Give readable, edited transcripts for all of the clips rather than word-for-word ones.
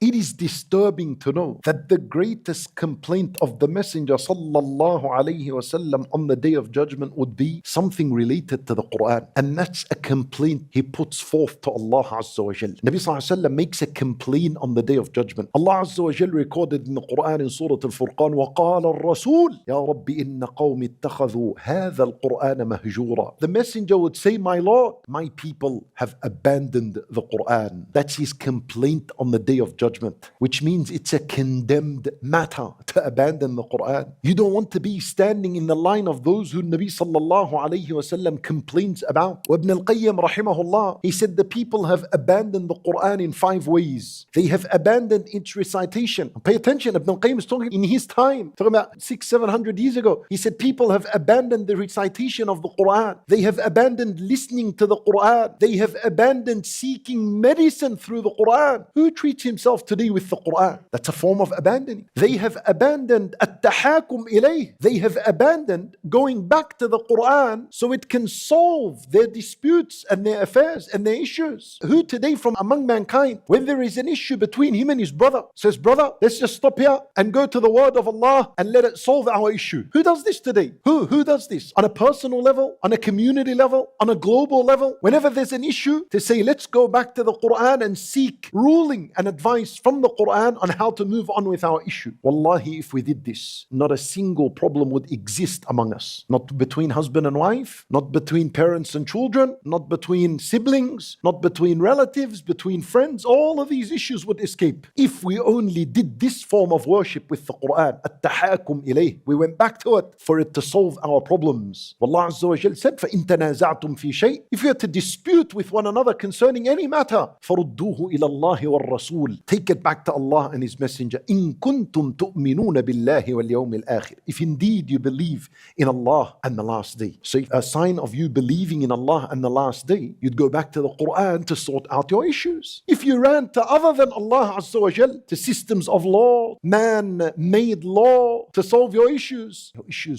It is disturbing to know that the greatest complaint of the Messenger sallallahu alaihi wasallam on the Day of Judgment would be something related to the Quran. And that's a complaint he puts forth to Allah Azza wa Jal. Nabi sallallahu alaihi wasallam makes a complaint on the Day of Judgment. Allah Azza wa Jal recorded in the Quran in Surah Al-Furqan, وَقَالَ الرَّسُولُ يَا رَبِّ إِنَّ قَوْمِ اتَّخَذُوا هَذَا الْقُرْآنَ مَهْجُورًا. The Messenger would say, my Lord, my people have abandoned the Quran. That's his complaint on the Day of Judgment, which means it's a condemned matter to abandon the Quran. You don't want to be standing in the line of those who Nabi sallallahu alayhi wasallam complains about. Ibn al-Qayyim rahimahullah, he said the people have abandoned the Quran in 5 ways. They have abandoned its recitation. Pay attention, Ibn al-Qayyim is talking in his time, talking about 600-700 years ago. He said people have abandoned the recitation of the Quran. They have abandoned listening to the Quran. They have abandoned seeking medicine through the Quran. Who treats himself today with the Quran? That's a form of abandoning. They have abandoned at-tahakum ilayh. They have abandoned going back to the Quran so it can solve their disputes and their affairs and their issues. Who today from among mankind, when there is an issue between him and his brother, says, brother, let's just stop here and go to the word of Allah and let it solve our issue? Who does this today? Who does this? On a personal level, on a community level, on a global level, whenever there's an issue, to say, let's go back to the Quran and seek ruling and advice from the Quran on how to move on with our issue. Wallahi, if we did this, not a single problem would exist among us. Not between husband and wife, not between parents and children, not between siblings, not between relatives, between friends. All of these issues would escape if we only did this form of worship with the Quran. At-tahakum ilayh. We went back to it for it to solve our problems. Allah Azza wa Jal said, فَإِن تَنَازَعْتُمْ فِي شَيْءٍ. If you had to dispute with one another concerning any matter, فَرُدُّوهُ إِلَى اللَّهِ وَالرَّسُولِ. Take it back to Allah and His Messenger. إِن كُنتُمْ تُؤْمِنُونَ بِاللَّهِ وَالْيَوْمِ الْآخِرِ. If indeed you believe in Allah and the last day. So a sign of you believing in Allah and the last day, you'd go back to the Quran to sort out your issues. If you ran to other than Allah Azza wa Jal, to systems of law, man-made law to solve your issues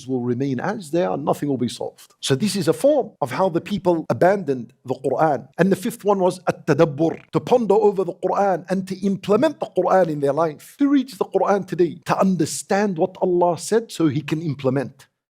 will remain as they are, nothing will be solved. So this is a form of how the people abandoned the Quran. And the 5th one was at-tadabbur, to ponder over the Quran and to implement the Quran in their life. To read the Quran today, to understand what Allah said so He can implement.